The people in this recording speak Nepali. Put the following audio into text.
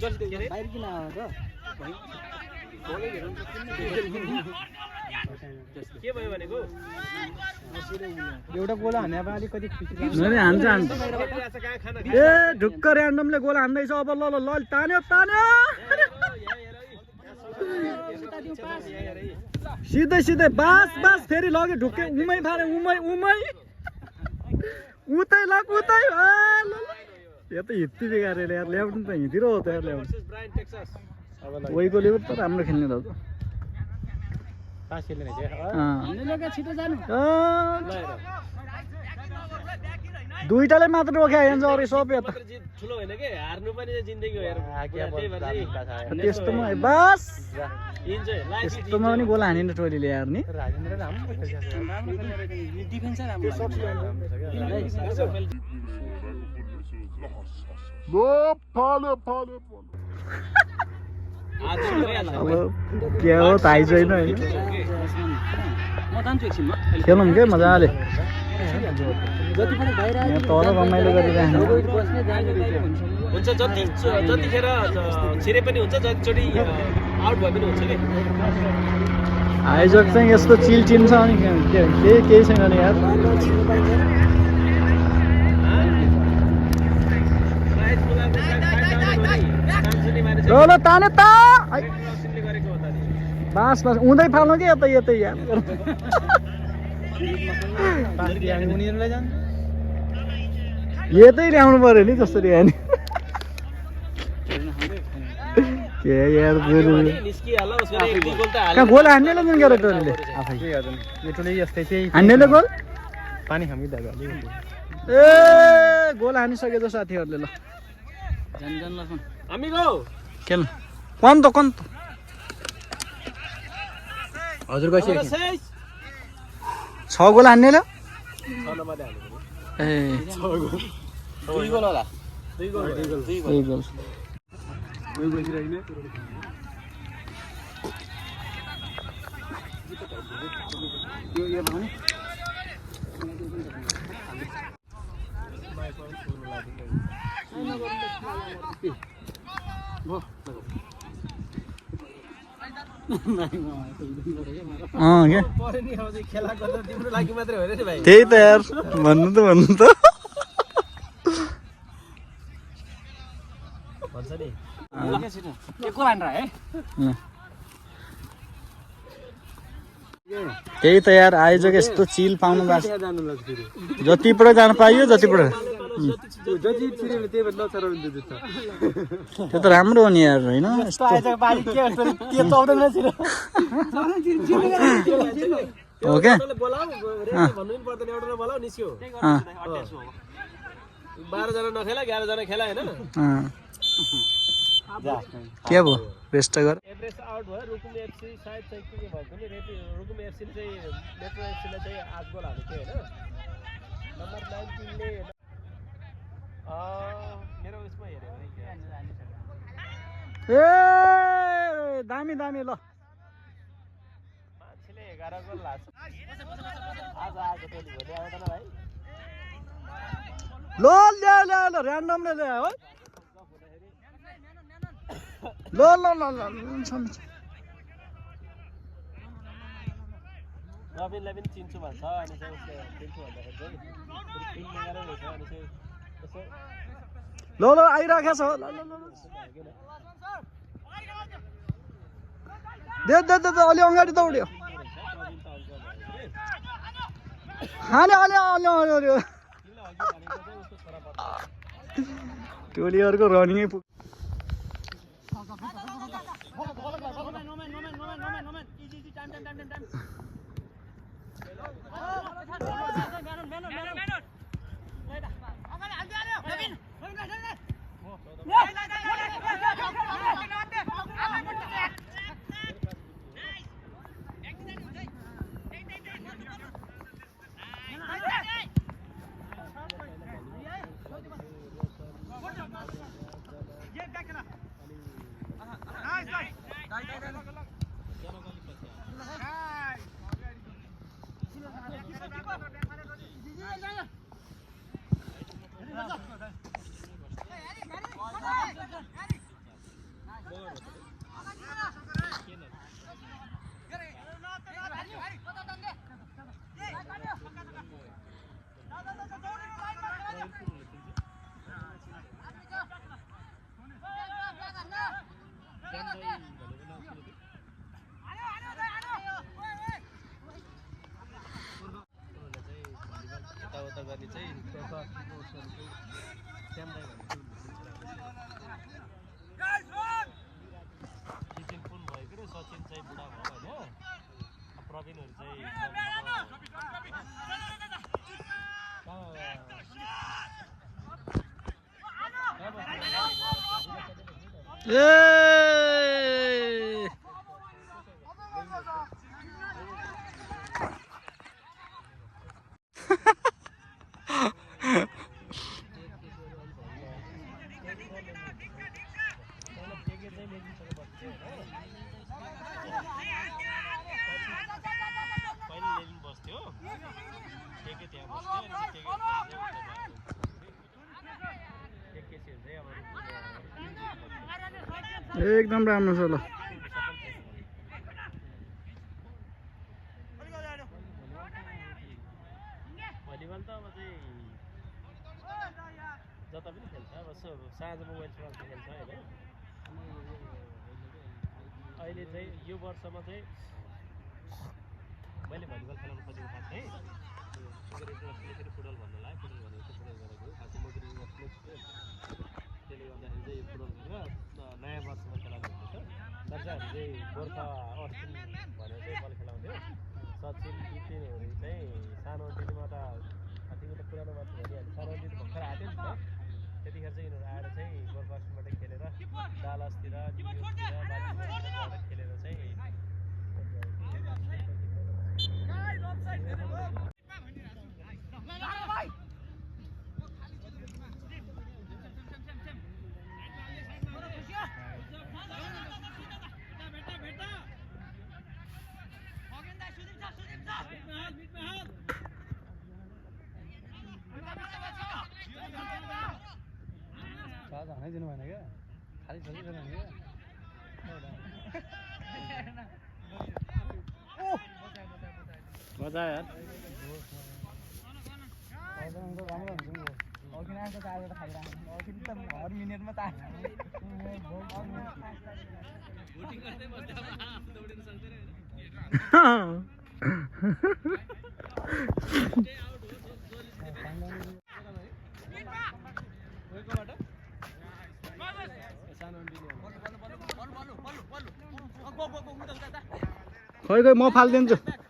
बाहिर किन आयो त के भयो भनेको एउटा गोल हाने अब अलिकति खुसी लाग्छ नरे हान्छ ए ढुक्क र्यान्डमले गोल हान्दैछ अब ल ल ल तान्यो तान्यो सिधै सिधै बास बास फेरि लग्यो ढुक्कै उमै फारे उमै उमै उतै लग उतै यो त हित्ती बिगारेर यार ल्याउनु त हिँडिरो हो त यार ल्याउनु वही गोली त राम्रो खेल्ने दाजु छिटो जानु दुईटाले मात्र रोक्या हेर्छ अरू सब यता ठुलो होइन के हार्नु पनि जिन्दगी हो यार त्यस्तोमा बस त्यस्तोमा पनि गोल हानिने टोलीले यार नि अब के हो थाहै छैन होइन खेलौँ के मजाले यहाँ तल रमाइलो गरिरहेको हुन्छ जतिखेर छिरे पनि हुन्छ जतिचोटि आउट भए पनि हुन्छ कि आयोजक चाहिँ यस्तो चिल टिम छ अनि केही छैन नि यार ल ताने त बास बास उँधै फाल्नु कि यतै यतै यार यतै ल्याउनु पर्यो नि जसरी हानि के यार कहाँ गोल हान्नेले जुन गरेर टोलीले हान्नेले गोल पानी खामिदिएको ए गोल हानिसकेछ साथीहरूले ल हामी गो खेल्नु कन त हजुर गइसक्यो 6 गोल हान्ने ल ए 2 गोल होला 2 गोल त्यही त यार भन्नु त त्यही त यार आयोजक यस्तो चिल पाउनु भएको जतिपल्ट जान पाइयो जतिपल्ट त्यो त राम्रो हो नि यार होइन हो क्या 12 जना नखेला 11 जना खेला हैन के भयो रेस्ट गर एभरेज आउट भयो रुकुम एफसी सायद चाहिँ के भएको नि रुकुम एफसी ले चाहिँ मेट्रो एफसी ले चाहिँ 8 गोल हालेको थियो हैन नम्बर 19 ले मेरो उसमा हेर्यो भने ए दामी ल मान्छेले 11 गोल हाल्छ आज टोली भोलि आउँदैन भाइ ल र्यान्डमले ल्यायो है ल रबिनलाई पनि चिन्छु भन्छ अनि चाहिँ उसले चिन्छु भन्दाखेरि चाहिँ टिम मेगारै रहेछ अनि चाहिँ यसो ल आइराखेको छ दे अलि अगाडि दौड्यो अलि टोलीहरूको रनिङै चाहिँ बुढा भयो होइन प्रवीणहरू चाहिँ एकदम राम्रो छ ल भलिबल त अब चाहिँ जता पनि खेल्छ अब साँझमा वेल्समा खेल्छ होइन अहिले चाहिँ यो वर्षमा चाहिँ मैले भलिबल खेलाउनु खोजेको खास है फेरि फुटबल भन्नु लाग्यो फुटबल भनेको फुटबल गरेको खासै म पनि त्यसले गर्दाखेरि चाहिँ फुटबल गरेर नयाँ वर्षमा खेलाउनु हुँदैछ तर चाहिँ हामी चाहिँ गोर्खा अस्टिन भनेर चाहिँ बल खेलाउँथ्यौँ सचिन बिपिनहरू चाहिँ सानो दिनमा त तिमीले पुरानो मान्छे भनिहाल्यो सानो दिन भर्खर आएको थियो नि त त्यतिखेर चाहिँ यिनीहरू आएर चाहिँ गोर्खा अस्टिनबाट खेलेर डालसतिर न्युयोर्कतिर बालिसतिर खेलेर चाहिँ हानै दिनु भएन क्या खालि छोडिदिनु भएन क्या मजा आयो यार राम्रो हुन्छ नि अघि आएको त आज त खाइरहेको अघि त हर मिनेटमा त खै खै म फालिदिन्छु